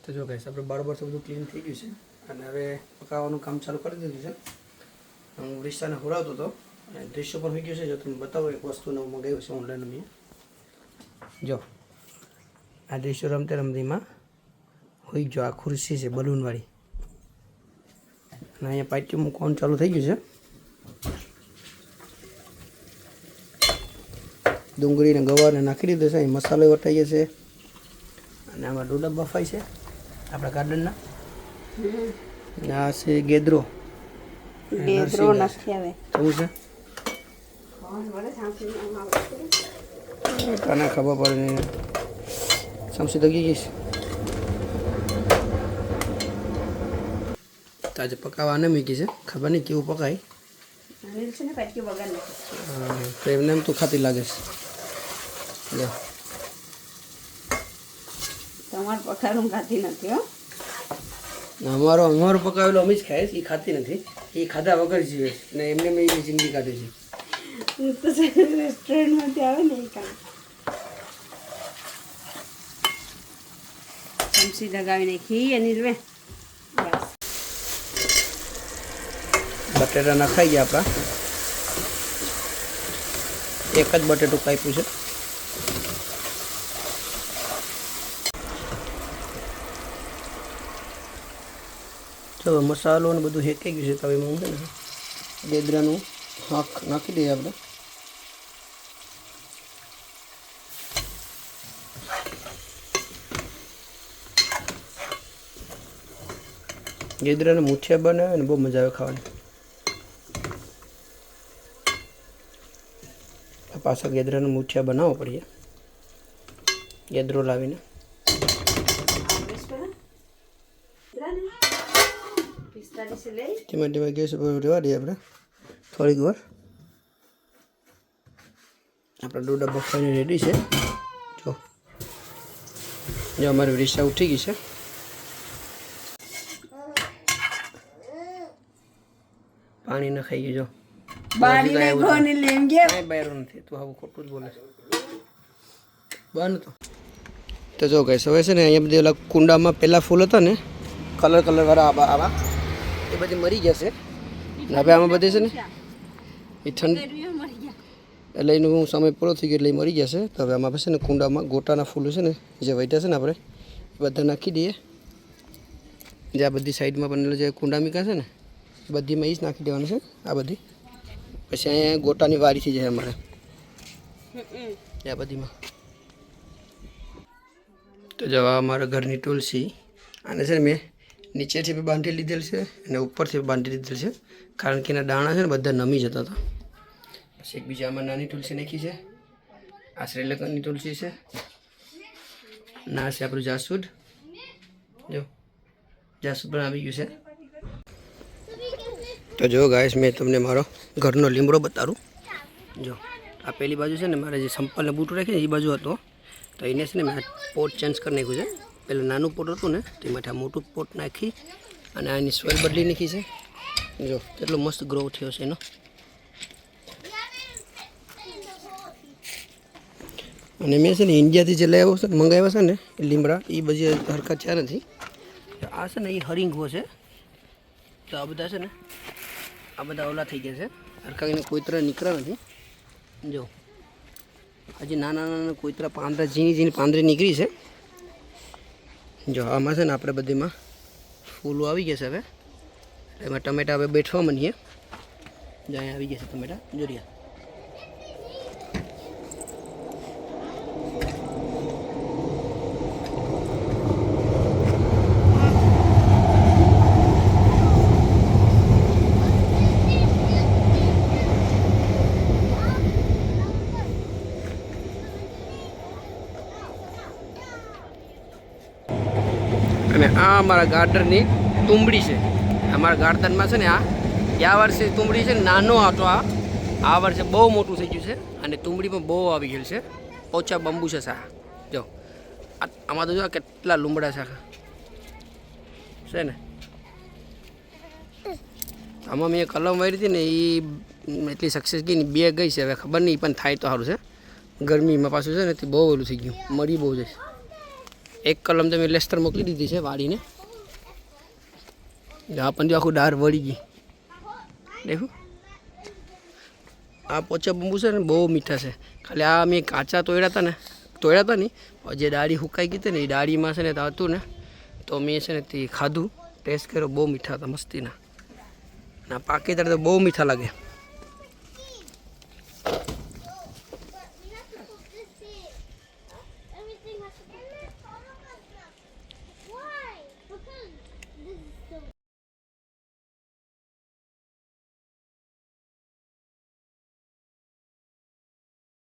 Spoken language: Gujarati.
તો જો ગાઈસ આપણે બરાબર તો બધું ક્લીન થઈ ગયું છે અને હવે પકાવવાનું કામ ચાલુ કરી દીધું છે. હું રિશ્તાને હુરાવતો હતો અને દૃશ્ય પણ થઈ ગયું છે. જો તમને બતાવો એક વસ્તુ નવું મંગાવ્યું છે ઓનલાઈન મેં. જો આ દૃશ્ય રમતે રમતીમાં હોઈ ગયો. આ ખુરશી છે બલૂનવાળી અને અહીંયા પાઇટી મૂકવાનું ચાલુ થઈ ગયું છે. ડુંગળી અને ગવારને નાખી દીધો છે. અહીં મસાલો વટાઈ છે અને આમાં ડોડા બફાઈ છે આપણા ગાર્ડનના. આ છે ગેદરો નથી આવે કેવું છે કાના ખબર પડે ને સમસી તો ગઈ છે. તો આજે પકાવવા ન મૂકી છે. ખબર નહીં કેવું પકાય. તો એમને એમ તું ખાતી લાગે છે. લો તમારે પકાવેલું ખાતી નથી હો. અમારો પકાવેલો અમે જ ખાય છે. એ ખાતી નથી. એ ખાધા વગર જીવે ને એમને મેં એની જિંદગી કાઢે છે. રેસ્ટોરન્ટમાંથી આવે ને એ કામ ચમચી લગાવી નાખી એની બસ બટેટા નખાઈ ગયા આપણા. એક જ બટેટું કાપ્યું છે. ચલો મસાલો ને બધું હેકાઈ ગયું છે. તો હવે હું છે ને ગેદરાનું શાક નાખી દઈએ આપણે. ગેદરાને મૂઠિયા બનાવે ને બહુ મજા આવે ખાવાની. પાછા ગેદરાનું મૂઠિયા બનાવવો પડે. ગેદરો લાવીને ધીમે ધીમે ગેસ ઉપર રહેવા દઈએ આપણે થોડીક વાર. આપણા ડોડા બફાઈને રેડી છે. જો અમારી રીસા ઉઠી ગઈ છે. પાણી ન ખાઈ ગયું. જો બહાર નથી તું આવું ખોટું જ બોલે છે. બન તો જો ગઈ હવે છે ને અહીંયા બધી ઓલા કુંડામાં પહેલાં ફૂલ હતા ને કલર વાળા આવા એ બધી મરી જશે. હવે આમાં બધે છે ને એ ઠંડી એટલે એનું સમય પૂરો થઈ ગયો એટલે એ મરી જશે. તો હવે આમાં છે ને કુંડામાં ગોટાના ફૂલો છે ને જે વૈટા છે ને આપણે એ બધા નાખી દઈએ. જે આ બધી સાઈડમાં બનેલો જે કુંડા મીકા છે ને એ બધીમાં એ જ નાખી દેવાનું છે. આ બધી પછી અહીંયા ગોટાની વારી થઈ જાય અમારે આ બધીમાં. તો જવા અમારા ઘરની તુલસી આને છે ને મેં નીચેથી બી બાંધી લીધેલ છે અને ઉપરથી બી બાંધી લીધેલ છે. કારણ કે એના દાણા છે ને બધા નમી જતા હતા. પછી એક બીજામાં નાની તુલસી નાખી છે. આ શ્રીલંકાની તુલસી છે. ના છે આપણું જાસૂદ. જો જાસૂદ પણ આવી ગયું છે. તો જો ગાઈસ મેં તમને મારો ઘરનો લીમડો બતાડું. જો આ પહેલી બાજુ છે ને મારે જે સંપલને બૂટું રાખીને એ બાજુ હતો. તો એને છે ને મેં પોટ ચેન્જ કરી નાખ્યું છે. પહેલાં નાનું પોટ હતું ને તો એમાંથી આ મોટું પોટ નાખી અને આની સોઇલ બદલી નાખી છે. જો કેટલો મસ્ત ગ્રો થયો છે એનો. અને મેં છે ને ઇન્ડિયાથી જે લઈ આવ્યો છે મંગાવ્યા છે ને એ લીમડા એ બધી હરકત થયા નથી. આ છે ને એ હરિંગો છે. તો આ બધા છે ને આ બધા ઓલા થઈ ગયા છે. હરકાઈને કોઈ તરહ નીકળ્યા નથી. જો હજી નાના કોઈતરા પાંદડા ઝીણી પાંદડી નીકળી છે. જો આમાં છે ને આપણે બધીમાં ફૂલો આવી ગયા છે. હવે એમાં ટમેટા હવે બેઠવા માંડીએ. જો અહીંયા આવી ગયા છે ટમેટા જોરિયા. અને આ અમારા ગાર્ડનની તુંબડી છે. અમારા ગાર્ડનમાં છે ને આ વર્ષે તુંબડી છે ને નાનો હતો. આ વર્ષે બહુ મોટું થઈ ગયું છે અને તુંબડી પણ બહુ આવી ગયેલ છે. ઓછા બંબુ છે સા. જો આમાં તો જો કેટલા લીમડા છે ને. આમાં મેં કલમ વાળી હતી ને એ એટલી સક્સેસ ગઈ ને 2 ગઈ છે. હવે ખબર નહીં પણ થાય તો સારું છે. ગરમીમાં પાછું છે ને તે બહુ ઓલું થઈ ગયું. મરી બહુ જશે એક કલમ તો મેં લેસ્ટર મોકલી દીધી છે વાળીને. આ પણ જો આખું ડાર વળી ગઈ દેખું. આ પોચા બંબુ છે ને બહુ મીઠા છે. ખાલી આ મેં કાચા તોડ્યા હતા નહીં, જે ડાળી હુકાઈ ગઈ હતી ને એ ડાળીમાં છે ને તો હતું ને, તો મેં છે ને તે ખાધું, ટેસ્ટ કર્યો, બહુ મીઠા હતા મસ્તીના. ના પાકી ત્યારે તો બહુ મીઠા લાગે.